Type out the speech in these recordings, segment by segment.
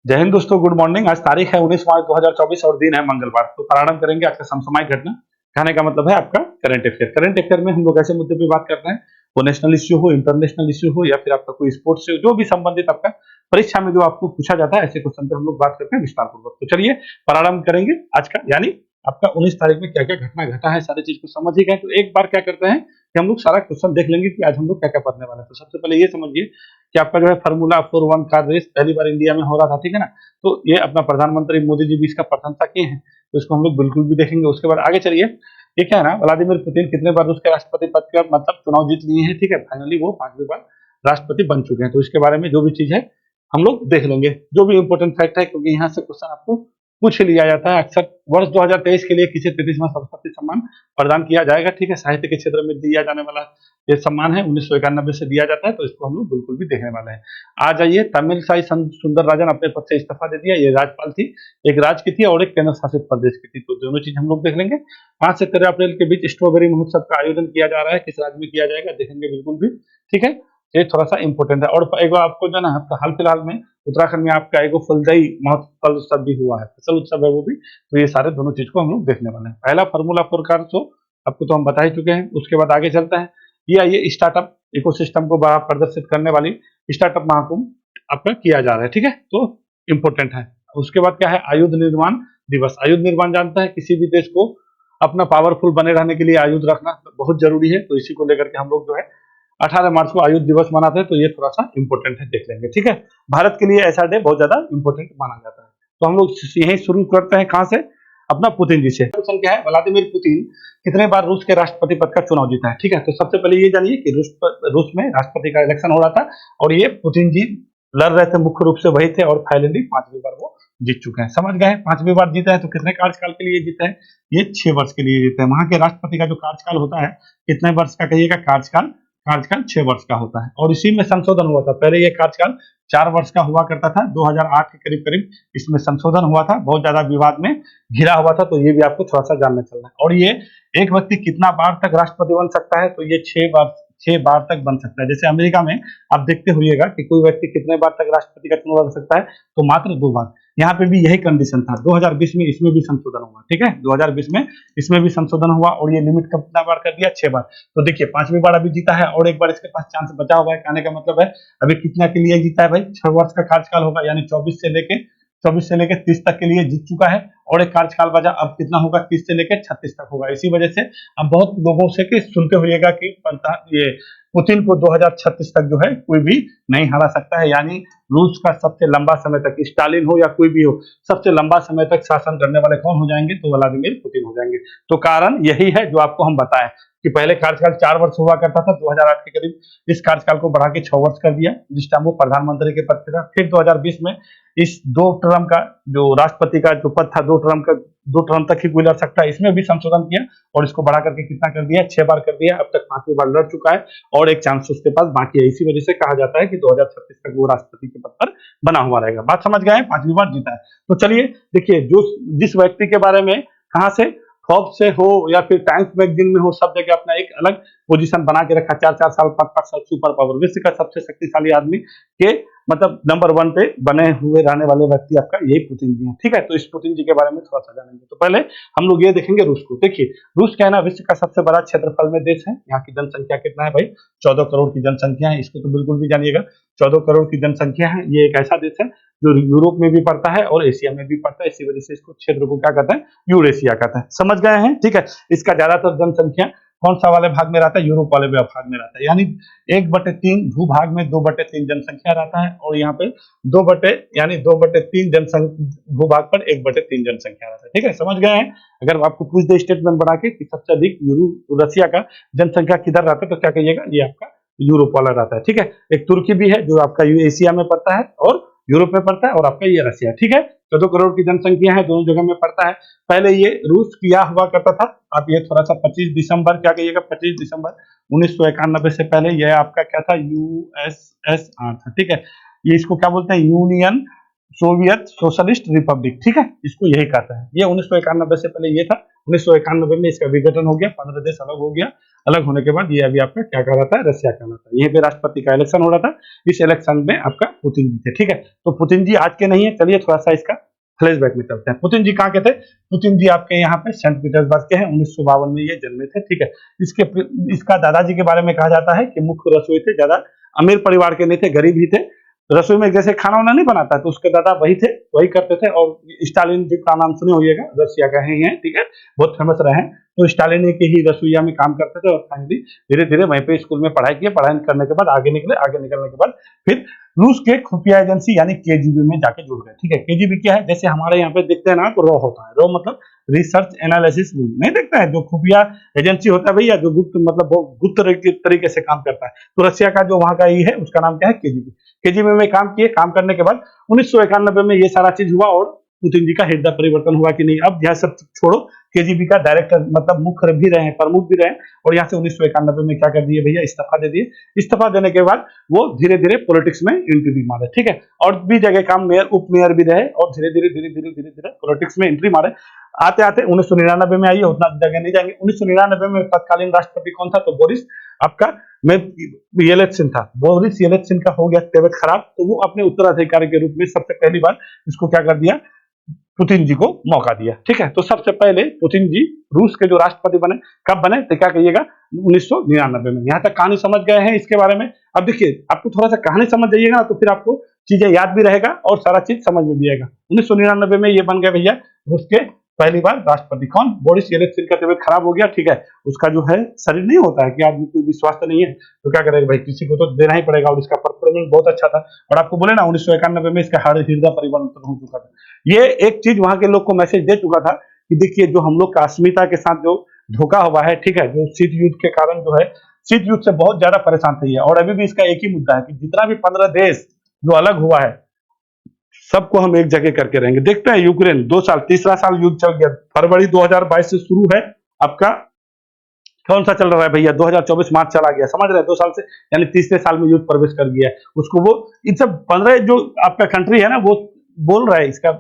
जय हिंद दोस्तों, good morning. आज तारीख है 19 मार्च 2024 और दिन है मंगलवार। तो प्रारंभ करेंगे आज का समसामयिक घटना। कहने का मतलब है आपका करंट अफेयर। करंट अफेयर में हम लोग ऐसे मुद्दे पे बात कर रहे हैं, वो नेशनल इश्यू हो, इंटरनेशनल इश्यू हो, या फिर आपका कोई स्पोर्ट्स से जो भी संबंधित आपका परीक्षा में जो आपको पूछा जाता है, ऐसे क्वेश्चन पे हम लोग बात करते हैं विस्तार पूर्वक। तो चलिए प्रारंभ करेंगे आज का, यानी आपका 19 तारीख में क्या क्या घटना घटा है, सारी चीज को समझ ही गए। तो एक बार क्या करते हैं कि हम लोग सारा क्वेश्चन देख लेंगे कि आज हम लोग क्या क्या पढ़ने वाले हैं। तो सबसे पहले ये समझिए कि आपका जो है फार्मूला 4-1 कार रेस पहली बार इंडिया में हो रहा था, ठीक है ना। तो ये अपना प्रधानमंत्री मोदी जी भी इसका प्रशंसा किए हैं, तो इसको हम लोग बिल्कुल भी देखेंगे। उसके बाद आगे चलिए, ये क्या है ना, व्लादिमीर पुतिन कितने बार रूस के राष्ट्रपति पद का मतलब चुनाव जीत लिए हैं, ठीक है। फाइनली वो 5वीं बार राष्ट्रपति बन चुके हैं। तो इसके बारे में जो भी चीज है हम लोग देख लेंगे, जो भी इंपॉर्टेंट फैक्ट है, क्योंकि यहाँ से क्वेश्चन आपको पूछ लिया जाता है अक्सर। वर्ष 2023 के लिए किसे 33वां सरस्वती सम्मान प्रदान किया जाएगा, ठीक है। साहित्य के क्षेत्र में दिया जाने वाला ये सम्मान है, 1991 से दिया जाता है, तो इसको हम लोग बिल्कुल भी देखने वाले हैं। आ जाइए, तमिलसाई सुंदरराजन अपने पद से इस्तीफा दे दिया। ये राज्यपाल थी, एक राज्य की थी और एक केंद्र शासित प्रदेश की थी। तो दोनों चीज हम लोग देख लेंगे। 5 से 13 अप्रैल के बीच स्ट्रॉबेरी महोत्सव का आयोजन किया जा रहा है, किस राज्य में किया जाएगा देखेंगे बिल्कुल भी, ठीक है। ये थोड़ा सा इंपॉर्टेंट है। और एक बार आपको जो ना हाल फिलहाल में उत्तराखंड में आपका एक फलदाई महोत्सव उत्सव भी हुआ है, फसल उत्सव है वो भी। तो ये सारे दोनों चीज को हम लोग देखने वाले हैं। पहला फार्मूला 4 कार शो आपको तो हम बता ही चुके हैं। उसके बाद आगे चलता है, ये आइए स्टार्टअप इकोसिस्टम को बड़ा प्रदर्शित करने वाली स्टार्टअप महाकुंभ आपका किया जा रहा है, ठीक है। तो इंपॉर्टेंट है। उसके बाद क्या है, आयुध निर्माण दिवस। आयुध निर्माण जानता है, किसी भी देश को अपना पावरफुल बने रहने के लिए आयुध रखना बहुत जरूरी है। तो इसी को लेकर के हम लोग जो है 18 मार्च को आयुध दिवस मनाते हैं। तो ये थोड़ा सा इंपॉर्टेंट है, देख लेंगे, ठीक है। भारत के लिए ऐसा डे बहुत ज्यादा इंपॉर्टेंट माना जाता है। तो हम लोग यही शुरू करते हैं, कहां से, अपना पुतिन जी से। क्वेश्चन क्या है, व्लादिमीर पुतिन कितने बार रूस के राष्ट्रपति पद का चुनाव जीता है, ठीक है। तो सबसे पहले ये जानिए कि रूस में राष्ट्रपति का इलेक्शन हो रहा था और ये पुतिन जी लड़ रहे थे, मुख्य रूप से वही थे, और फाइनली 5वीं बार वो जीत चुके हैं। समझ गए, 5वीं बार जीता है। तो कितने कार्यकाल के लिए जीते हैं, ये 6 वर्ष के लिए जीते हैं। वहां के राष्ट्रपति का जो कार्यकाल होता है, कितने वर्ष का कहिएगा, कार्यकाल 6 वर्ष का होता है। और इसी में संशोधन हुआ था, पहले ये कार्यकाल 4 वर्ष का हुआ करता था। 2008 के करीब करीब इसमें संशोधन हुआ था, बहुत ज्यादा विवाद में घिरा हुआ था। तो ये भी आपको थोड़ा सा जानना चलना है। और ये एक व्यक्ति कितना बार तक राष्ट्रपति बन सकता है, तो ये 6 बार तक बन सकता है। जैसे अमेरिका में आप देखते होइएगा कि कोई व्यक्ति कितने बार तक राष्ट्रपति का चुनाव लड़ सकता है, तो मात्र 2 बार। यहाँ पे भी यही कंडीशन था। 2020 में इसमें भी संशोधन हुआ, ठीक है। 2020 में इसमें भी संशोधन हुआ और ये लिमिट कितना बार कर दिया, 6 बार। तो देखिए 5वीं बार अभी जीता है और एक बार इसके पास चांस बचा हुआ है। कहने का मतलब है अभी कितना के लिए जीता है भाई, 6 वर्ष का कार्यकाल होगा, यानी 24 से लेके 30 तक के लिए जीत चुका है। और एक कार्यकाल बचा, अब कितना होगा, 30 से लेकर 36 तक होगा। इसी वजह से अब बहुत लोगों से कि सुनते होइएगा कि ये पुतिन को 2036 तक जो है कोई भी नहीं हरा सकता है। यानी रूस का सबसे लंबा समय तक, स्टालिन हो या कोई भी हो, सबसे लंबा समय तक शासन करने वाले कौन हो जाएंगे, तो व्लादिमीर पुतिन हो जाएंगे। तो कारण यही है जो आपको हम बताएं कि पहले कार्यकाल 4 वर्ष हुआ करता था, 2008 के करीब इस कार्यकाल को बढ़ा के 6 वर्ष कर दिया, जिस टाइम वो प्रधानमंत्री के पद पे था। फिर 2020 में इस 2 टर्म का जो राष्ट्रपति का जो पद था, 2 टर्म तक ही कोई लड़ सकता है, इसमें भी संशोधन किया और इसको बढ़ा करके कितना कर दिया, 6 बार कर दिया। अब तक 5वीं बार लड़ चुका है और एक चांस उसके पास बाकी है। इसी वजह से कहा जाता है कि 2036 तक वो राष्ट्रपति के पद पर बना हुआ रहेगा। बात समझ गए, 5वीं बार जीता है। तो चलिए देखिए, जो जिस व्यक्ति के बारे में कहां से, फॉर्ब्स से हो या फिर टाइम्स मैगजीन में हो, सब जगह अपना एक अलग पोजीशन बना के रखा, 4-4 साल 5-5 साल सुपर पावर, विश्व का सबसे शक्तिशाली आदमी के मतलब नंबर 1 पे बने हुए रहने वाले व्यक्ति आपका यही पुतिन जी हैं, ठीक है। तो इस पुतिन जी के बारे में थोड़ा सा जानेंगे। तो पहले हम लोग ये देखेंगे रूस को। देखिए रूस क्या है ना, विश्व का सबसे बड़ा क्षेत्रफल में देश है। यहाँ की जनसंख्या कितना है भाई, 14 करोड़ की जनसंख्या है। इसको तो बिल्कुल भी जानिएगा, 14 करोड़ की जनसंख्या है। ये एक ऐसा देश है जो यूरोप में भी पड़ता है और एशिया में भी पड़ता है। इसी वजह से इसको क्षेत्र को क्या कहते हैं, यूरेशिया कहते हैं। समझ गए हैं, ठीक है। इसका ज्यादातर जनसंख्या कौन सा वाले भाग में रहता है, यूरोप वाले भाग में रहता है। यानी 1/3 भूभाग में 2/3 जनसंख्या रहता है और यहाँ पे 2/3 जनसंख्या भूभाग पर 1/3 जनसंख्या रहता है, ठीक है। समझ गए हैं। अगर आपको पूछ दे स्टेटमेंट बना के कि सबसे अधिक रशिया का जनसंख्या किधर रहता है, तो क्या कहिएगा, ये आपका यूरोप वाला रहता है, ठीक है। एक तुर्की भी है जो आपका एशिया में पड़ता है और यूरोप में पड़ता है, और आपका ये रशिया, ठीक है। 14 करोड़ की जनसंख्या है, दोनों जगह में पड़ता है। पहले ये रूस किया हुआ करता था। आप ये थोड़ा सा 25 दिसंबर क्या कहिएगा, 25 दिसंबर 1991 से पहले यह आपका क्या था, यूएसएसआर था, ठीक है। ये इसको क्या बोलते हैं, यूनियन सोवियत सोशलिस्ट रिपब्लिक, ठीक है, इसको यही कहता है। ये 1991 से पहले ये था। 1991 में इसका विघटन हो गया, 15 देश अलग हो गया अलग होने के बाद ये अभी आपका क्या कहलाता है, रसिया कहलाता है। यहीं पे राष्ट्रपति का इलेक्शन हो रहा था, इस इलेक्शन में आपका पुतिन जी थे, ठीक है। तो पुतिन जी आज के नहीं है, चलिए थोड़ा सा इसका फ्लैशबैक में चलते हैं। पुतिन जी कहाँ के थे? पुतिन जी आपके यहाँ पे सेंट पीटर्सबर्ग के हैं, 1952 में ये जन्मे थे, ठीक है। इसका दादाजी के बारे में कहा जाता है कि मुख्य रसोई थे, ज्यादा अमीर परिवार के नहीं थे, गरीब ही थे। रसोई में जैसे खाना वाना नहीं बनाता तो उसके दादा वही थे, वही करते थे। और स्टालिन जी का नाम सुने होइएगा, रसिया का ही है, ठीक है, बहुत फेमस रहे हैं। तो स्टालिन के ही रसोईया में काम करते थे और फाइनली धीरे धीरे वहीं पे स्कूल में पढ़ाई किए। पढ़ाई करने के बाद आगे निकले, आगे निकलने के बाद फिर रूस के खुफिया एजेंसी यानी केजीबी में जाके जुड़ गए, ठीक है। केजीबी क्या है? जैसे हमारे यहाँ पे देखते हैं ना तो रॉ होता है, रॉ मतलब रिसर्च एनालिसिस नहीं देखते हैं, जो खुफिया एजेंसी होता है भैया, जो गुप्त मतलब गुप्त तरीके से काम करता है। तो रसिया का जो वहां का ही है उसका नाम क्या है? केजीबी। केजीबी में काम किए, काम करने के बाद 1991 में ये सारा चीज हुआ और पुतिन जी का हृदय परिवर्तन हुआ कि नहीं। अब यह सब छोड़ो, केजीबी का डायरेक्टर मतलब मुख्य भी रहे, प्रमुख भी रहे, और यहाँ से 1991 में क्या कर दिए भैया? इस्तीफा दे दिए। इस्तीफा देने के बाद वो धीरे धीरे पॉलिटिक्स में एंट्री भी मारे, ठीक है। और भी जगह काम मेयर उप मेयर भी रहे और धीरे धीरे धीरे धीरे धीरे धीरे पॉलिटिक्स में एंट्री मारे। आते आते 1999 में आइए, उतना जगह नहीं जाएंगे। 1999 में तत्कालीन राष्ट्रपति कौन था? तो बोरिस आपका मैं येलेत्सिन था। बोरिस येलेत्सिन का हो गया तबियत खराब, तो वो अपने उत्तराधिकारी के रूप में सबसे पहली बार इसको क्या कर दिया? पुतिन जी को मौका दिया, ठीक है। तो सबसे पहले पुतिन जी रूस के जो राष्ट्रपति बने, कब बने? तो क्या कहिएगा? 1999 में। यहाँ तक कहानी समझ गए हैं इसके बारे में। अब देखिए, आपको थोड़ा सा कहानी समझ जाइएगा तो फिर आपको चीजें याद भी रहेगा और सारा चीज समझ में भी आएगा। 1999 में ये बन गए भैया रूस के पहली बार राष्ट्रपति। कौन? बोरिस येलेत्सिन का तबियत खराब हो गया, ठीक है। उसका जो है शरीर नहीं होता है कि आदमी कोई भी स्वास्थ्य नहीं है तो क्या करेगा भाई, किसी को तो देना ही पड़ेगा। और इसका परफॉर्मेंस बहुत अच्छा था। और आपको बोले ना 1991 में इसका हृदय परिवर्तन हो चुका था। ये एक चीज वहां के लोग को मैसेज दे चुका था कि देखिए, जो हम लोग का अस्मिता के साथ जो धोखा हुआ है, ठीक है, जो शीत युद्ध के कारण जो है, शीत युद्ध से बहुत ज्यादा परेशान थी है। और अभी भी इसका एक ही मुद्दा है कि जितना भी 15 देश जो अलग हुआ है सबको हम एक जगह करके रहेंगे। देखते हैं यूक्रेन 2 साल, तीसरा साल युद्ध चल गया। फरवरी 2022 से शुरू है आपका, कौन सा चल रहा है भैया? 2024 मार्च चला गया, समझ रहे हैं? 2 साल से यानी तीसरे साल में युद्ध प्रवेश कर गया है। उसको वो इन सब 15 जो आपका कंट्री है ना, वो बोल रहा है, इसका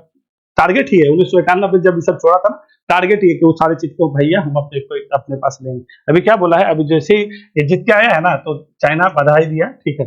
टारगेट ही है 1991 में जब ये सब छोड़ा था ना, टारगेट ही है कि वो सारी चीज को भैया हम अपने पास लेंगे। अभी क्या बोला है? अभी जैसे ही ये जीत के आया है ना तो चाइना बधाई दिया, ठीक है।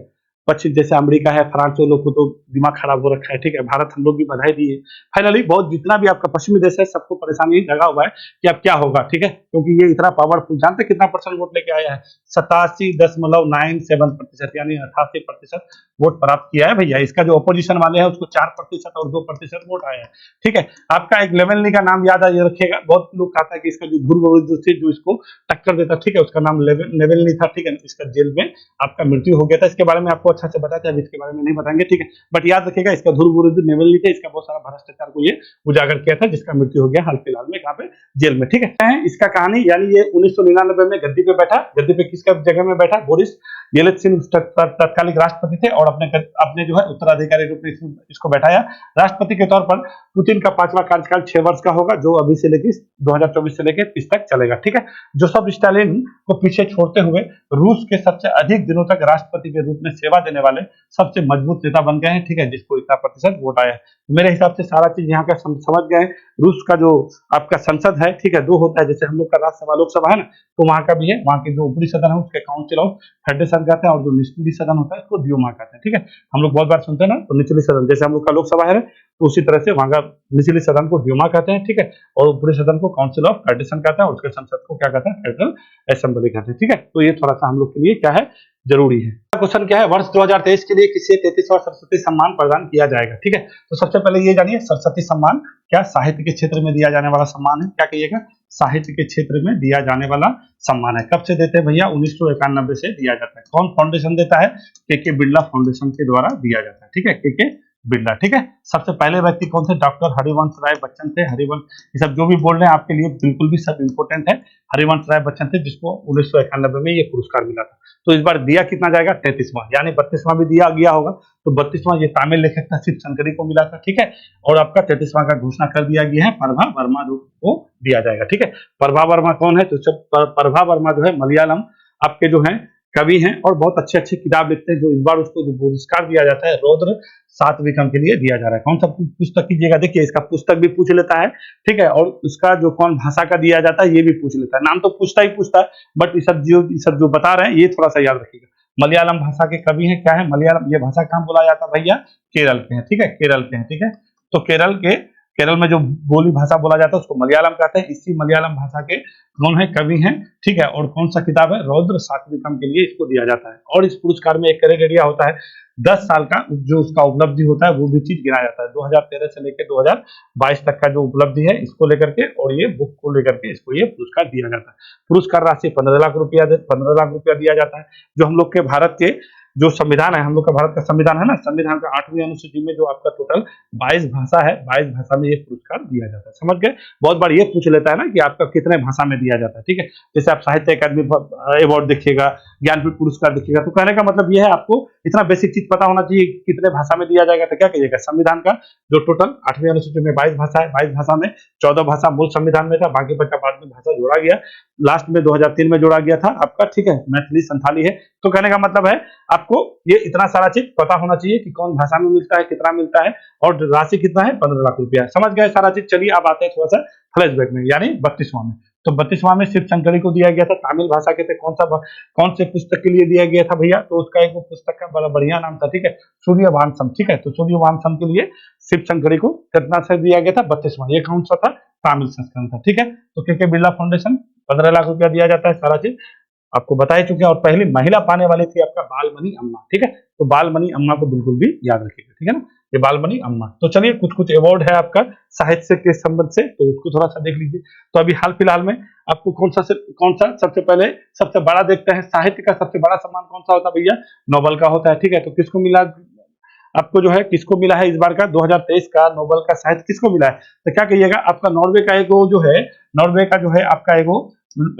पश्चिम जैसे अमेरिका है, फ्रांस, वो लोग को तो दिमाग खराब हो रखा है, ठीक है। भारत हम लोग भी बधाई दिए। फाइनली बहुत जितना भी आपका पश्चिमी देश है सबको परेशानी लगा हुआ है कि अब क्या होगा, ठीक है, क्योंकि ये इतना पावरफुल, जानते कितना परसेंट वोट लेके आया है? 87.97% यानी 88% वोट प्राप्त किया है भैया। इसका जो अपोजिशन वाले हैं उसको 4% और 2% वोट आया है, ठीक है। आपका एक लेवेलनी का नाम याद ये रखिएगा। बहुत लोग कहता है कि इसका जो ध्रुव थे जो इसको टक्कर देता, ठीक है, उसका नाम लेवेलनी था, ठीक है। इसका जेल में आपका मृत्यु हो गया था। इसके बारे में आपको अच्छा से बताते हैं, अभी इसके बारे में नहीं बताएंगे, ठीक है। बट याद रखिएगा, इसका ध्रुव नेवेलनी थे, इसका बहुत सारा भ्रष्टाचार को ये उजागर किया था, जिसका मृत्यु हो गया हाल फिलहाल में कहाँ पे? जेल में, ठीक है। इसका कहानी यानी ये 1999 में गद्दी पे बैठा। गद्दी पे किसका जगह में बैठा? बोरिस येलेत्सिन तत्कालिक राष्ट्रपति थे और अपने जो है उत्तराधिकारी रूप में इसको बैठाया। राष्ट्रपति के तौर पर पुतिन का 5वां कार्यकाल 6 वर्ष का होगा, जो अभी से लेकर 2024 से लेकर 30 तक चलेगा, ठीक है। जोसेफ स्टालिन को पीछे छोड़ते हुए रूस के सबसे अधिक दिनों तक राष्ट्रपति के रूप में सेवा देने वाले सबसे मजबूत नेता बन गए हैं, ठीक है, जिसको इतना प्रतिशत वोट आया है। मेरे हिसाब से सारा चीज यहाँ का समझ गए। रूस का जो आपका संसद है, ठीक है, 2 होता है, जैसे हम लोग का राज्यसभा लोकसभा है ना, तो वहां का भी है। वहां के जो ऊपरी सदन है उसके काउंसिल ऑफ फेडरेशन कहते हैं, और जो निचली सदन होता है उसको ड्यूमा कहते हैं, ठीक है। हम लोग बहुत बार सुनते हैं ना, तो निचली सदन जैसे हम लोग का लोकसभा है तो उसी तरह से वहां का निचली सदन को ड्यूमा कहते हैं, ठीक है, और ऊपरी सदन को काउंसिल ऑफ फेडरेशन कहते हैं, और उसके संसद को क्या कहते हैं? फेडरल असेंबली कहते हैं, ठीक है। तो ये थोड़ा सा हम लोग के लिए क्या है, जरूरी है। क्वेश्चन क्या है? वर्ष 2023 के लिए किसे 33वां सरस्वती सम्मान प्रदान किया जाएगा, ठीक है। तो सबसे पहले ये जानिए, सरस्वती सम्मान क्या साहित्य के क्षेत्र में दिया जाने वाला सम्मान है? क्या कहिएगा? साहित्य के क्षेत्र में दिया जाने वाला सम्मान है। कब से देते हैं भैया? 1991 से दिया जाता है। कौन फाउंडेशन देता है? के बिरला फाउंडेशन के द्वारा दिया जाता है, ठीक है, के बिरला, ठीक है। सबसे पहले व्यक्ति कौन थे? डॉक्टर हरिवंश राय बच्चन थे। हरिवंश, ये सब जो भी बोल रहे हैं आपके लिए बिल्कुल भी सब इंपोर्टेंट है। हरिवंश राय बच्चन थे, जिसको 1991 में ये पुरस्कार मिला था। तो इस बार दिया कितना जाएगा? 33वां, यानी 32वां भी दिया गया होगा, तो 32वां ये तमिल लेखक था शिव शंकरी को मिला था, ठीक है। और आपका 33वां का घोषणा कर दिया गया है, प्रभा वर्मा को दिया जाएगा, ठीक है। प्रभा वर्मा कौन है? तो प्रभा वर्मा जो है मलयालम आपके जो है कवि हैं और बहुत अच्छे अच्छे किताब लिखते हैं, जो इस बार उसको जो पुरस्कार दिया जाता है रौद्र सात्विकम के लिए दिया जा रहा है। कौन सा पुस्तक कीजिएगा, देखिए इसका पुस्तक भी पूछ लेता है, ठीक है, और उसका जो कौन भाषा का दिया जाता है ये भी पूछ लेता है। नाम तो पूछता ही पूछता है, बट ये सब जो बता रहे हैं ये थोड़ा सा याद रखिएगा। मलयालम भाषा के कवि हैं, क्या है मलयालम, ये भाषा कहाँ बोला जाता है भैया, केरल के हैं, ठीक है, केरल के हैं, ठीक है। तो केरल में जो बोली भाषा बोला जाता है उसको मलयालम कहते हैं। इसी मलयालम भाषा के कौन है, कवि हैं, ठीक है। और कौन सा किताब है, रौद्र सात्विकम के लिए इसको दिया जाता है। और इस पुरस्कार में एक क्राइटेरिया होता है, 10 साल का जो उसका उपलब्धि होता है वो भी चीज गिना जाता है। 2013 से लेकर 2022 तक का जो उपलब्धि है इसको लेकर के और ये बुक को लेकर के इसको ये पुरस्कार दिया जाता है। पुरस्कार राशि 15 लाख रुपया दिया जाता है। जो हम लोग के भारत के जो संविधान है, हम लोग का भारत का संविधान है ना, संविधान का 8वीं अनुसूची में जो आपका टोटल 22 भाषा है, 22 भाषा में ये पुरस्कार दिया जाता है। समझ गए। बहुत बार ये पूछ लेता है ना कि आपका कितने भाषा में दिया जाता है, ठीक है। जैसे आप साहित्य अकादमी अवार्ड देखिएगा, ज्ञानपीठ पुरस्कार देखिएगा, तो कहने का मतलब ये है आपको इतना बेसिक चीज पता होना चाहिए कितने भाषा में दिया जाएगा। तो क्या कहिएगा, संविधान का जो टोटल 8वीं अनुसूची में 22 भाषा है, 22 भाषा में 14 भाषा मूल संविधान में था, बाकी बचा बाद में भाषा जोड़ा गया, लास्ट में 2003 में जोड़ा गया था आपका, ठीक है। मैथिली संथाली है। तो कहने का मतलब है आपको ये इतना सारा चीज पता होना चाहिए कि कौन भाषा में मिलता है, कितना मिलता है, और राशि कितना है, 15 लाख रुपया। समझ गए सारा चीज। चलिए अब आते हैं थोड़ा सा फ्लैशबैक में, यानी 32वां में। तो 32वां में शिव शंकरी को दिया गया था, तमिल भाषा के थे। कौन से पुस्तक के लिए दिया गया था भैया, तो उसका एक पुस्तक का बड़ा बढ़िया नाम था, ठीक है, सूर्यवंशम, ठीक है। तो सूर्यवंशम के लिए शिव शंकरी को कितना से दिया गया था, 32वां। ये कौन सा था, तमिल संस्करण था, ठीक है। तो के बिरला फाउंडेशन 15 लाख रुपया दिया जाता है। सारा चीज आपको बता ही चुके हैं। और पहली महिला पाने वाली थी आपका बालमणि अम्मा, ठीक है। तो बालमणि अम्मा को बिल्कुल भी याद रखिएगा, ठीक है ना, ये बालमणि अम्मा। तो चलिए कुछ अवार्ड है आपका साहित्य के संबंध से, तो उसको थोड़ा सा देख लीजिए। तो अभी हाल फिलहाल में आपको कौन सा सबसे पहले सबसे बड़ा देखते हैं, साहित्य का सबसे बड़ा सम्मान कौन सा होता है भैया, नोबेल का होता है, ठीक है। तो किसको मिला आपको, जो है किसको मिला है इस बार का 2023 का नोबेल का साहित्य किसको मिला है, तो क्या कहिएगा, आपका नॉर्वे का एगो जो है, नॉर्वे का जो है आपका एगो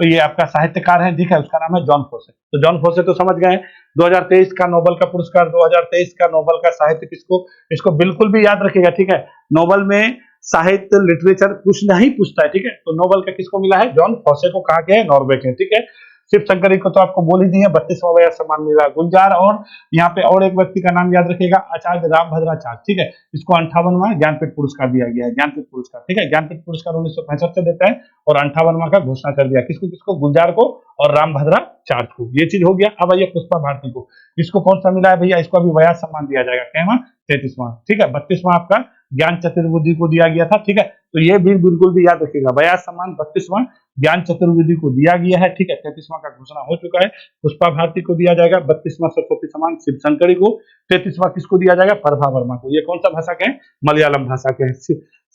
ये आपका साहित्यकार है, ठीक है, उसका नाम है जॉन फोसे। तो जॉन फोसे तो समझ गए 2023 का नोबेल का पुरस्कार, 2023 का नोबेल का साहित्य किसको, इसको बिल्कुल भी याद रखिएगा, ठीक है। नोबेल में साहित्य लिटरेचर कुछ नहीं पूछता है, ठीक है। तो नोबेल का किसको मिला है, जॉन फोसे को, कहा गया है, नॉर्वे के, ठीक है। शिव शंकरी को तो आपको बोल ही दिए, 32वां वया सम्मान मिला। गुलजार, और यहाँ पे और एक व्यक्ति का नाम याद रखिएगा, आचार्य रामभद्राचार्य, ठीक है। इसको 58वां ज्ञानपीठ पुरस्कार दिया गया है, ज्ञानपीठ पुरस्कार, ठीक है। ज्ञानपीठ पुरस्कार 1965 से देता है और 58वां का घोषणा कर दिया। किसको किसको, गुलजार को और रामभद्राचार्य को। ये चीज हो गया। अब आइए पुष्पा भारती को, इसको कौन सा मिला है भैया, इसको अभी वया सम्मान दिया जाएगा, कहवा 33वां, ठीक है। 32वां आपका ज्ञान चतुर्वेदी को दिया गया था, ठीक है। तो ये भी बिल्कुल भी याद रखिएगा, वया सम्मान 32वां ज्ञान चतुर्वेदी को दिया गया है, ठीक है। 33वां का घोषणा हो चुका है, पुष्पा भारती को दिया जाएगा। 32वां सरस्वती सम्मान शिव शंकरी को। 33वां किसको दिया जाएगा, प्रभा वर्मा को। ये कौन सा भाषा के हैं, मलयालम भाषा के हैं।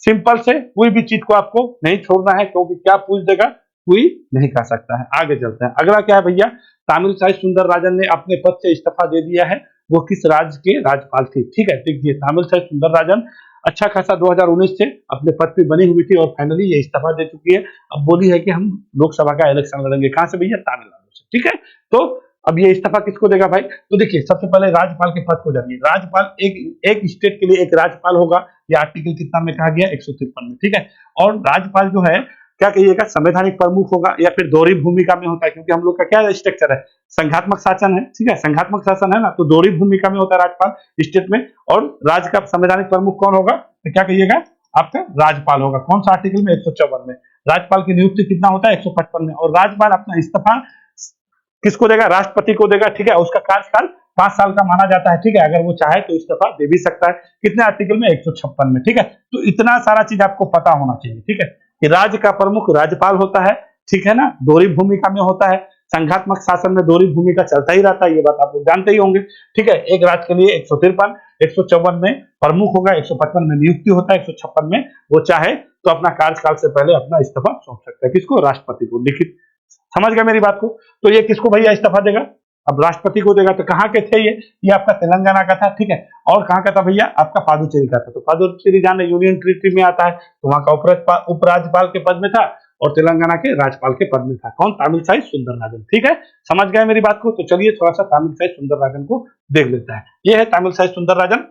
सिंपल से कोई भी चीज को आपको नहीं छोड़ना है, क्योंकि क्या पूछ देगा कोई नहीं कह सकता है। आगे चलते हैं, अगला क्या है भैया, तमिल साई सुंदर राजन ने अपने पद से इस्तीफा दे दिया है। वो किस राज्य के राज्यपाल थे, ठीक है। देखिए तमिल साई सुंदर राजन अच्छा खासा 2019 से अपने पद पे बनी हुई थी और फाइनली ये इस्तीफा दे चुकी है। अब बोली है कि हम लोकसभा का इलेक्शन लड़ेंगे। कहां से भैया, तमिलनाडु से, ठीक है। तो अब ये इस्तीफा किसको देगा भाई, तो देखिए सबसे पहले राज्यपाल के पद को जानिए। राज्यपाल एक स्टेट के लिए एक राज्यपाल होगा, ये आर्टिकल कितना में कहा गया, 153 में, ठीक है। और राज्यपाल जो है क्या कहिएगा, संवैधानिक प्रमुख होगा या फिर दोहरी भूमिका में होता है, क्योंकि हम लोग का क्या स्ट्रक्चर है, संघात्मक शासन है, ठीक है। संघात्मक शासन है ना, तो दोहरी भूमिका में होता है राज्यपाल स्टेट में। और राज्य का संवैधानिक प्रमुख कौन होगा, तो क्या कहिएगा, आपका राज्यपाल होगा। कौन सा आर्टिकल में, 154 में। राज्यपाल की नियुक्ति कितना होता है, 155 में। और राज्यपाल अपना इस्तीफा किसको देगा, राष्ट्रपति को देगा, ठीक है। उसका कार्यकाल 5 साल का माना जाता है, ठीक है। अगर वो चाहे तो इस्तीफा दे भी सकता है। कितने आर्टिकल में, 156 में, ठीक है। तो इतना सारा चीज आपको पता होना चाहिए, ठीक है, कि राज्य का प्रमुख राज्यपाल होता है, ठीक है ना, दोहरी भूमिका में होता है। संघात्मक शासन में दोहरी भूमिका चलता ही रहता है, ये बात आप लोग जानते ही होंगे, ठीक है। एक राज्य के लिए 153, 154 में प्रमुख होगा, 155 में नियुक्ति होता है, 156 में वो चाहे तो अपना कार्यकाल से पहले अपना इस्तीफा सौंप सकता है। किसको, राष्ट्रपति को, लिखित। समझ गए मेरी बात को। तो ये किसको भैया इस्तीफा देगा, अब राष्ट्रपति को देगा। तो कहाँ के थे ये आपका तेलंगाना का था, ठीक है। और कहाँ का था भैया, आपका पादुचेरी का था। तो पादुचेरी जाने यूनियन टेरिटरी में आता है, तो वहां का उपराज्यपाल के पद में था और तेलंगाना के राज्यपाल के पद में था। कौन, तमिल साई सुंदर राजन, ठीक है। समझ गए मेरी बात को। तो चलिए थोड़ा सा तमिल साई सुंदर राजन को देख लेते हैं। ये है तमिल साई सुंदर राजन।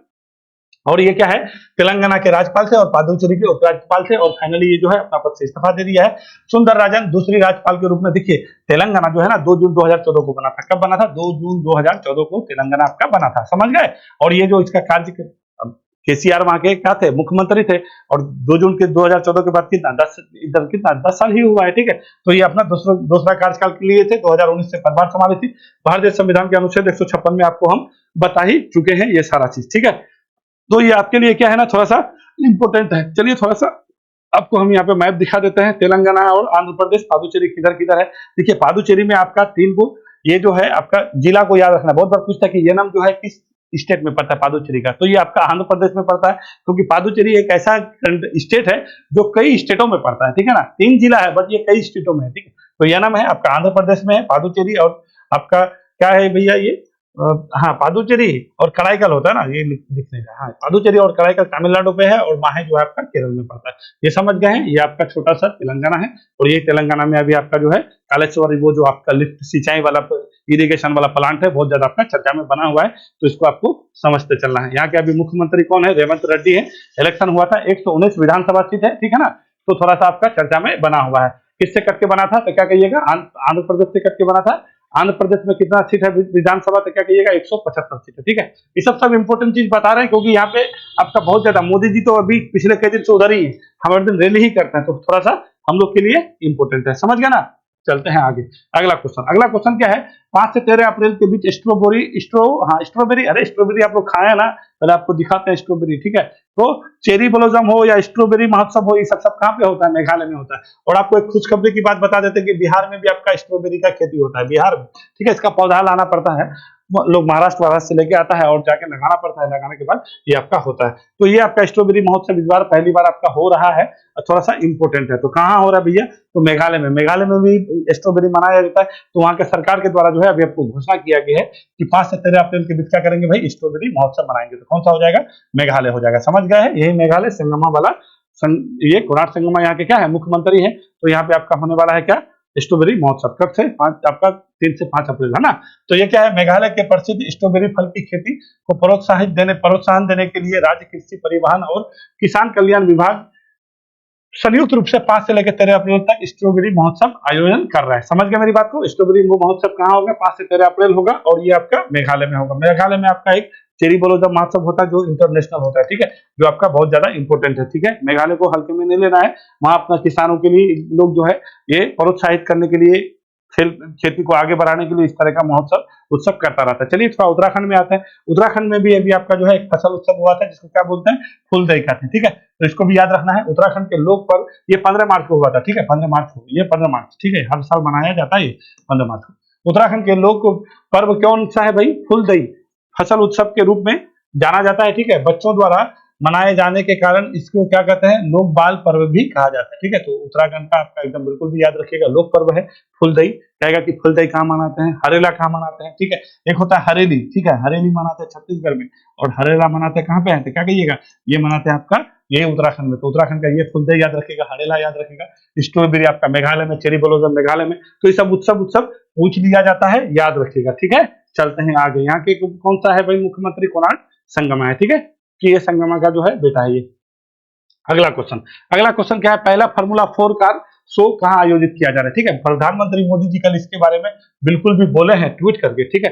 और ये क्या है, तेलंगाना के राज्यपाल से और पादुचेरी के उपराज्यपाल से, और फाइनली ये जो है अपना पद से इस्तीफा दे दिया है। सुंदरराजन दूसरी राज्यपाल के रूप में, देखिए तेलंगाना जो है ना 2 जून 2014 को बना था। कब बना था? 2 जून 2014 को तेलंगाना आपका बना था, समझ गए। और ये जो इसका कार्य, केसीआर वहां के क्या थे, मुख्यमंत्री थे, और 2 जून के 2014 के बाद कितना 10 साल ही हुआ है, ठीक है। तो ये अपना दूसरा कार्यकाल के लिए थे, 2019 से पदभार संभाली थी। भारतीय संविधान के अनुच्छेद 156 में आपको हम बता ही चुके हैं ये सारा चीज, ठीक है। तो ये आपके लिए क्या है ना, थोड़ा सा इंपॉर्टेंट है। चलिए थोड़ा सा आपको हम यहाँ पे मैप दिखा देते हैं, तेलंगाना और आंध्र प्रदेश, पादुचेरी किधर किधर है। देखिए पादुचेरी में आपका 3 को, ये जो है आपका जिला को याद रखना, बहुत बार पूछता है कि ये नाम जो है किस स्टेट में पड़ता है पादुचेरी का, तो ये आपका आंध्र प्रदेश में पड़ता है, क्योंकि पादुचेरी एक ऐसा स्टेट है जो कई स्टेटों में पड़ता है, ठीक है ना। 3 जिला है बट ये कई स्टेटों में है, ठीक है। तो यह नाम है आपका आंध्र प्रदेश में है पादुचेरी, और आपका क्या है भैया ये, हाँ पादुचेरी और कराईकल होता है ना, ये लिखने का, हाँ पादुचेरी और कराईकल तमिलनाडु पे है, और माहे जो है आपका केरल में पड़ता है। ये समझ गए हैं, ये आपका छोटा सा तेलंगाना है। और ये तेलंगाना में अभी आपका जो है कालेश्वरी, वो जो आपका लिफ्ट सिंचाई वाला इरिगेशन वाला प्लांट है, बहुत ज्यादा आपका चर्चा में बना हुआ है, तो इसको आपको समझते चलना है। यहाँ के अभी मुख्यमंत्री कौन है? रेवंत रेड्डी है। इलेक्शन हुआ था, 119 विधानसभा सीट है, ठीक है ना। तो थोड़ा सा आपका चर्चा में बना हुआ है। किससे कट के बना था तो क्या कहिएगा? आंध्र प्रदेश से कट के बना था। आंध्र प्रदेश में कितना सीट है विधानसभा, तो क्या कहिएगा? 175 सीट है, ठीक है। ये सब इंपोर्टेंट चीज बता रहे हैं, क्योंकि यहाँ पे आपका बहुत ज्यादा, मोदी जी तो अभी पिछले कई दिन से उधर ही है, हमारे दिन रैली ही करते हैं, तो थोड़ा सा हम लोग के लिए इंपोर्टेंट है, समझ गया ना। चलते हैं आगे। अगला क्वेश्चन क्या है? 5 से 13 अप्रैल के बीच स्ट्रॉबेरी, अरे स्ट्रॉबेरी आप लोग खाए ना, पहले आपको दिखाते हैं स्ट्रॉबेरी, ठीक है। तो चेरी ब्लॉसम हो या स्ट्रॉबेरी महोत्सव हो, ये सब कहाँ पे होता है? मेघालय में होता है। और आपको एक खुशखबरी की बात बता देते हैं कि बिहार में भी आपका स्ट्रॉबेरी का खेती होता है, बिहार में, ठीक है। इसका पौधा लाना पड़ता है, लोग महाराष्ट्र से लेके आता है और जाके लगाना पड़ता है, लगाने के बाद ये आपका होता है। तो ये आपका स्ट्रॉबेरी महोत्सव इस बार पहली बार आपका हो रहा है, थोड़ा सा इंपोर्टेंट है। तो कहाँ हो रहा है भैया? तो मेघालय में भी स्ट्रॉबेरी मनाया जाता है। तो वहां के सरकार के द्वारा जो है अभी आपको घोषणा किया गया है कि 5 से 13 अप्रैल के बीच क्या करेंगे भाई? स्ट्रॉबेरी महोत्सव मनाएंगे। तो कौन सा हो जाएगा? मेघालय हो जाएगा, समझ गए हैं। यही मेघालय संगमा वाला ये कोणार्क संगमा यहाँ के क्या है? मुख्यमंत्री है। तो यहाँ पे आपका होने वाला है क्या? स्ट्रॉबेरी महोत्सव। कब से? आपका 3 से 5 अप्रैल, है ना। तो ये क्या है? मेघालय के प्रसिद्ध स्ट्रॉबेरी फल की खेती को प्रोत्साहन देने के लिए राज्य कृषि परिवहन और किसान कल्याण विभाग संयुक्त रूप से 5 से लेकर 13 अप्रैल तक स्ट्रॉबेरी महोत्सव आयोजन कर रहा है। समझ गए मेरी बात को? स्ट्रॉबेरी महोत्सव कहाँ होगा? 5 से 13 अप्रैल होगा, और ये आपका मेघालय में होगा। मेघालय में आपका एक चेरी ब्लॉसम महोत्सव होता है जो इंटरनेशनल होता है, ठीक है, जो आपका बहुत ज्यादा इंपॉर्टेंट है, ठीक है। मेघालय को हल्के में नहीं लेना है। वहां अपना किसानों के लिए लोग जो है ये प्रोत्साहित करने के लिए, खेती को आगे बढ़ाने के लिए इस तरह का महोत्सव उत्सव करता रहता है। चलिए थोड़ा उत्तराखंड में आते हैं। उत्तराखंड में भी अभी आपका जो है एक फसल उत्सव हुआ था, जिसको क्या बोलते हैं? फूलदेई कहते हैं, ठीक है। तो इसको भी याद रखना है। उत्तराखंड के लोक पर्व ये 15 मार्च को हुआ था, ठीक है, 15 मार्च को, ये 15 मार्च, ठीक है, हर साल मनाया जाता है ये 15 मार्च को। उत्तराखंड के लोक पर्व कौन सा है भाई? फूलदेई फसल उत्सव के रूप में जाना जाता है, ठीक है। बच्चों द्वारा मनाए जाने के कारण इसको क्या कहते हैं? लोक बाल पर्व भी कहा जाता है, ठीक है। तो उत्तराखंड का आपका एकदम बिल्कुल भी याद रखिएगा, लोक पर्व है फूलदेई। कहेगा कि फूलदेई कहाँ मनाते हैं? हरेला कहाँ मनाते हैं, ठीक है। एक होता है हरेली, ठीक है, हरेली मनाते हैं छत्तीसगढ़ में, और हरेला मनाते हैं कहाँ पे है? तो क्या कहिएगा? ये मनाते हैं आपका ये उत्तराखंड में। तो उत्तराखंड का ये फूलदेई याद रखेगा, हरेला याद रखेगा, स्ट्रॉबेरी आपका मेघालय में, चेरी ब्लॉसम मेघालय में। तो ये सब उत्सव पूछ लिया जाता है, याद रखिएगा, ठीक है। चलते हैं आगे। यहाँ के कौन सा है भाई मुख्यमंत्री? कोणार्क संगमा है, ठीक है, कि ये संगमा का जो है बेटा है ये। अगला क्वेश्चन क्या है? पहला फार्मूला 4 कार शो कहाँ आयोजित किया जा रहा है, ठीक है। प्रधानमंत्री मोदी जी कल इसके बारे में बिल्कुल भी बोले हैं ट्वीट करके, ठीक है।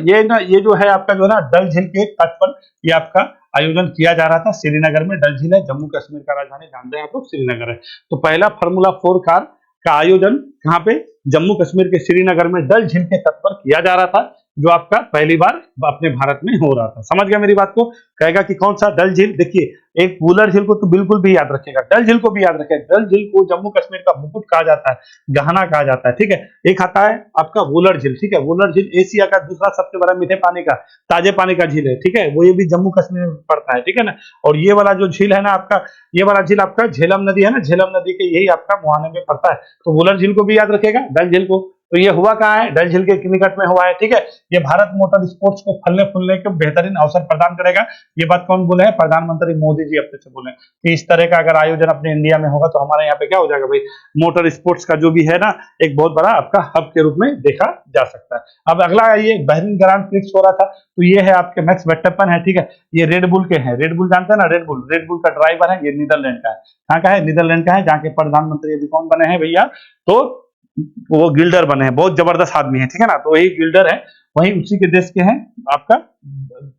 ये जो है आपका जो है ना डल झील के तट पर ये आपका आयोजन किया जा रहा था, श्रीनगर में। डल झील है, जम्मू कश्मीर का राजधानी जानते हैं आप लोग, श्रीनगर है। तो पहला फार्मूला 4 कार का आयोजन कहाँ पे? जम्मू कश्मीर के श्रीनगर में डल झील के तट पर किया जा रहा था, जो आपका पहली बार अपने भारत में हो रहा था। समझ गया मेरी बात को? कहेगा कि कौन सा? डल झील। देखिए एक वुलर झील को तो बिल्कुल भी याद रखेगा, डल झील को भी याद रखेगा। डल झील को जम्मू कश्मीर का मुकुट कहा जाता है, गहना कहा जाता है, ठीक है। एक आता है आपका वुलर झील, ठीक है। वुलर झील एशिया का दूसरा सबसे बड़ा मीठे पानी का, ताजे पानी का झील है, ठीक है। वो ये भी जम्मू कश्मीर में पड़ता है, ठीक है ना। और ये वाला जो झील है ना आपका, ये वाला झील आपका झेलम नदी है ना, झेलम नदी के यही आपका मुहाने में पड़ता है। तो वुलर झील को भी याद रखेगा, डल झील को। तो ये हुआ कहाँ है, डल झील के निकट में हुआ है, ठीक है। ये भारत मोटर स्पोर्ट्स को फलने फूलने के बेहतरीन अवसर प्रदान करेगा। ये बात कौन बोले हैं, प्रधानमंत्री मोदी जी अपने से बोले कि इस तरह का अगर आयोजन अपने इंडिया में होगा तो हमारे यहाँ पे क्या हो जाएगा भाई, मोटर स्पोर्ट्स का जो भी है ना एक बहुत बड़ा आपका हब के रूप में देखा जा सकता है। अब अगला ये बहरीन ग्रांड प्रिक्स हो रहा था, तो ये है आपके मैक्स वर्स्टेपन है, ठीक है। ये रेड बुल के हैं, रेड बुल जानते हैं ना, रेड बुल का ड्राइवर है, ये नीदरलैंड का है। कहाँ का है, नीदरलैंड का है, जहाँ के प्रधानमंत्री अभी कौन बने हैं भैया, तो वो गिल्डर बने हैं, बहुत जबरदस्त आदमी है, ठीक है ना। तो वही गिल्डर है, वही उसी के देश के हैं आपका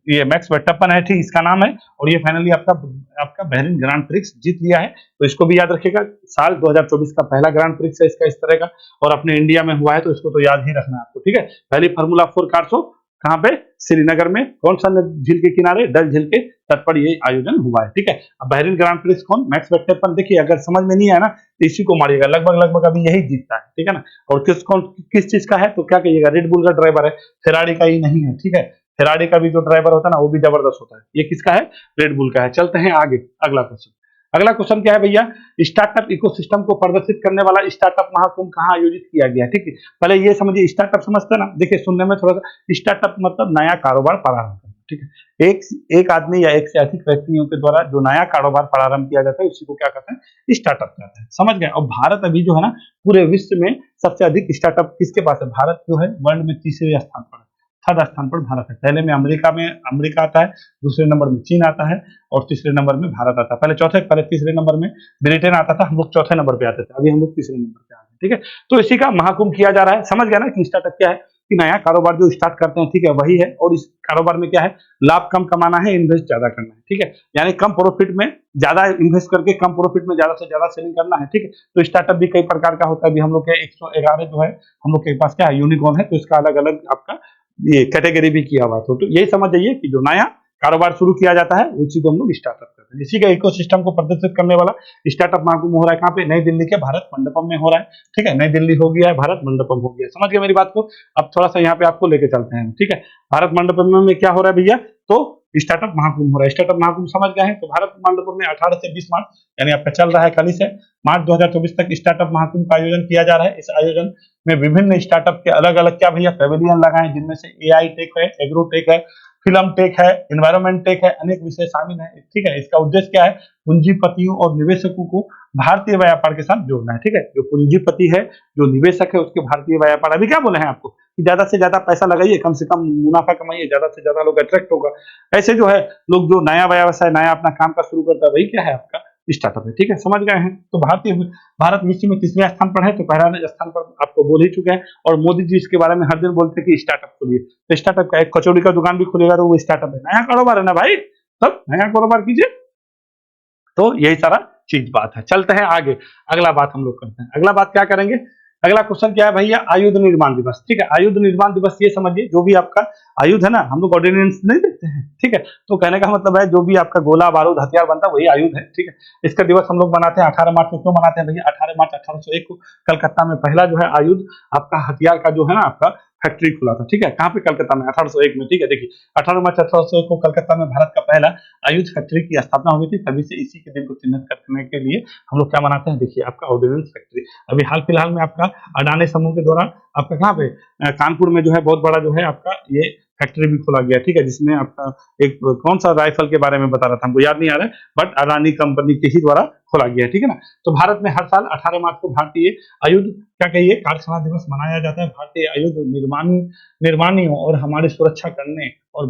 ये मैक्स वर्स्टेपन है, ठीक इसका नाम है। और ये फाइनली आपका बहरीन ग्रांड प्रिक्स जीत लिया है, तो इसको भी याद रखिएगा। साल 2024 का पहला ग्रांड प्रिक्स है इसका इस तरह का, और अपने इंडिया में हुआ है, तो इसको तो याद ही रखना है आपको, ठीक है। पहली फार्मूला 4 कार शो कहाँ पे, श्रीनगर में, कौन सा झील के किनारे, डल झील के तट पर ये आयोजन हुआ है, ठीक है। अब बहरीन ग्रांड प्रिक्स कौन, मैक्स वर्स्टेपन। देखिए अगर समझ में नहीं आया ना तो इसी को मारिएगा, लगभग अभी यही जीतता है, ठीक है ना। और किस चीज का है, तो क्या कहिएगा, रेड बुल का ड्राइवर है, फेरारी का ही नहीं है, ठीक है। फेरारी का भी जो ड्राइवर होता है ना वो भी जबरदस्त होता है, ये किसका है, रेड बुल का है। चलते हैं आगे, अगला क्वेश्चन। अगला क्वेश्चन क्या है भैया, स्टार्टअप इकोसिस्टम को प्रदर्शित करने वाला स्टार्टअप महाकुंभ कहाँ आयोजित किया गया, ठीक है। पहले ये समझिए, स्टार्टअप समझते हैं ना, देखिए सुनने में थोड़ा सा, स्टार्टअप मतलब नया कारोबार प्रारंभ करना, ठीक है। एक आदमी या एक से अधिक व्यक्तियों के द्वारा जो नया कारोबार प्रारंभ किया जाता है उसी को क्या कहते हैं, स्टार्टअप कहते हैं, समझ गए। और भारत अभी जो है ना पूरे विश्व में सबसे अधिक स्टार्टअप किसके पास है, भारत जो है वर्ल्ड में तीसरे स्थान पर है, थर्ड स्थान पर भारत है। पहले में अमेरिका आता है, दूसरे नंबर में चीन आता है, और तीसरे नंबर में भारत आता है। पहले तीसरे नंबर में ब्रिटेन आता था, हम लोग चौथे नंबर पे आते थे, अभी हम लोग तीसरे नंबर पे आते हैं, ठीक है। तो इसी का महाकुंभ किया जा रहा है, समझ गया ना कि स्टार्टअप क्या है, कि नया कारोबार जो स्टार्ट करते हैं, ठीक है, वही है। और इस कारोबार में क्या है, लाभ कम कमाना है, इन्वेस्ट ज्यादा करना है, ठीक है। यानी कम प्रॉफिट में ज्यादा इन्वेस्ट करके कम प्रॉफिट में ज्यादा से ज्यादा सेलिंग करना है, ठीक है। तो स्टार्टअप भी कई प्रकार का होता है, अभी हम लोग के 111 जो है हम लोग के पास क्या है, यूनिकॉर्न है, तो इसका अलग अलग आपका ये कैटेगरी भी किया हुआ था। तो यही समझ जाइए कि जो नया कारोबार शुरू किया जाता है उसी को हम लोग स्टार्टअप करते हैं। इसी का इकोसिस्टम को प्रदर्शित करने वाला स्टार्टअप महाकुंभ हो रहा है कहाँ पे, नई दिल्ली के भारत मंडपम में हो रहा है, ठीक है। नई दिल्ली हो गया है, भारत मंडपम हो गया, समझ गए मेरी बात को। अब थोड़ा सा यहाँ पे आपको लेके चलते हैं, ठीक है। भारत मंडपम में क्या हो रहा है भैया, तो स्टार्टअप महाकुंभ हो रहा है। स्टार्टअप महाकुंभ समझ गए हैं, तो भारत मंडपम में 18 से 20 मार्च यानी आपका चल रहा है कल से मार्च 2024 तक स्टार्टअप महाकुंभ का आयोजन किया जा रहा है। इस आयोजन में विभिन्न स्टार्टअप के अलग अलग क्या भैया पैवेलियन लगाए, जिनमें से एआई टेक है, एग्रोटेक है, फिल्म टेक है, एनवायरमेंट टेक है, अनेक विषय शामिल है, ठीक है। इसका उद्देश्य क्या है, पूंजीपतियों और निवेशकों को भारतीय व्यापार के साथ जोड़ना है, ठीक है। जो पूंजीपति है, जो निवेशक है, उसके भारतीय व्यापार, अभी क्या बोले हैं आपको कि ज्यादा से ज्यादा पैसा लगाइए, कम से कम मुनाफा कमाइए, ज्यादा से ज्यादा लोग अट्रैक्ट होगा। ऐसे जो है लोग जो नया व्यवसाय नया अपना काम का शुरू करता है वही क्या है आपका स्टार्टअप है, ठीक है, समझ गए हैं। तो भारत विश्व में तीसरे स्थान पर है, तो पहला स्थान पर आपको बोल ही चुके हैं। और मोदी जी इसके बारे में हर दिन बोलते हैं कि स्टार्टअप खोलिए, तो स्टार्टअप का एक कचौड़ी का दुकान भी खुलेगा तो वो स्टार्टअप है, नया कारोबार है ना भाई, सब नया कारोबार कीजिए। तो यही सारा चीज बात है। चलते हैं आगे, अगला बात हम लोग करते हैं। अगला बात क्या करेंगे, अगला क्वेश्चन क्या है भैया, आयुध निर्माण दिवस, ठीक है। आयुध निर्माण दिवस ये समझिए, जो भी आपका आयुध है ना, हम लोग ऑर्डिनेंस नहीं देखते हैं, ठीक है। तो कहने का मतलब है जो भी आपका गोला बारूद हथियार बनता है वही आयुध है, ठीक है। इसका दिवस हम लोग मनाते हैं 18 मार्च को। क्यों मनाते हैं भैया, 18 मार्च 1801 को कलकत्ता में पहला जो है आयुध आपका हथियार का जो है ना आपका फैक्ट्री खुला था, ठीक है। कहाँ पे, कलकत्ता में 1801 में, ठीक है। देखिए 18 मार्च 1801 को कलकत्ता में भारत का पहला आयुध फैक्ट्री की स्थापना हुई थी, तभी से इसी के दिन को चिन्हित करने के लिए हम लोग क्या मनाते हैं, देखिए आपका ऑर्डिनेंस फैक्ट्री। अभी हाल फिलहाल में आपका अडानी समूह के द्वारा आपका कहाँ पे कानपुर में जो है बहुत बड़ा जो है आपका ये फैक्ट्री भी खोला गया, ठीक है। जिसमें आपका एक कौन सा राइफल के बारे में बता रहा था, हमको याद नहीं आ रहा है, बट अडानी कंपनी के ही द्वारा खोला गया है, ठीक है ना। तो भारत में हर साल 18 मार्च को भारतीय आयुध क्या कहिए कारखाना दिवस मनाया जाता है। भारतीय आयुध निर्माणियों और हमारी सुरक्षा करने और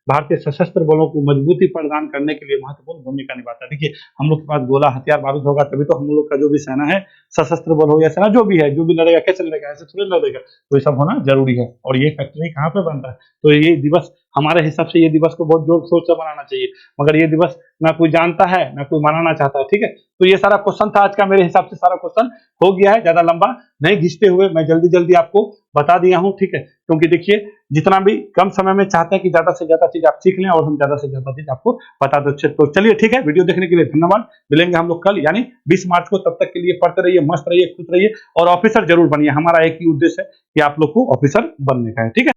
भारतीय सशस्त्र बलों को मजबूती प्रदान करने के लिए महत्वपूर्ण भूमिका निभाता है। देखिए हम लोग के पास गोला हथियार बारूद होगा तभी तो हम लोग का जो भी सेना है, सशस्त्र बल हो या सेना जो भी है, जो भी लड़ेगा कैसे लड़ेगा, ऐसे थोड़ी लड़ेगा, तो ये सब होना जरूरी है। और ये फैक्ट्री कहाँ पे बनता है, तो ये दिवस हमारे हिसाब से ये दिवस को बहुत जोर शोर से मनाना चाहिए, मगर ये दिवस ना कोई जानता है ना कोई मनाना चाहता है, ठीक है। तो ये सारा क्वेश्चन था आज का, मेरे हिसाब से सारा क्वेश्चन हो गया है, ज्यादा लंबा नहीं खींचते हुए मैं जल्दी जल्दी आपको बता दिया हूँ, ठीक है। क्योंकि देखिए जितना भी कम समय में चाहते हैं कि ज्यादा से ज्यादा चीज आप सीख लें और हम ज्यादा से ज्यादा चीज आपको बता दो। तो चलिए ठीक है, वीडियो देखने के लिए धन्यवाद। मिलेंगे हम लोग कल यानी 20 मार्च को, तब तक के लिए पढ़ते रहिए, मस्त रहिए, खुश रहिए और ऑफिसर जरूर बनिए। हमारा एक ही उद्देश्य है कि आप लोग को ऑफिसर बनने का है, ठीक है।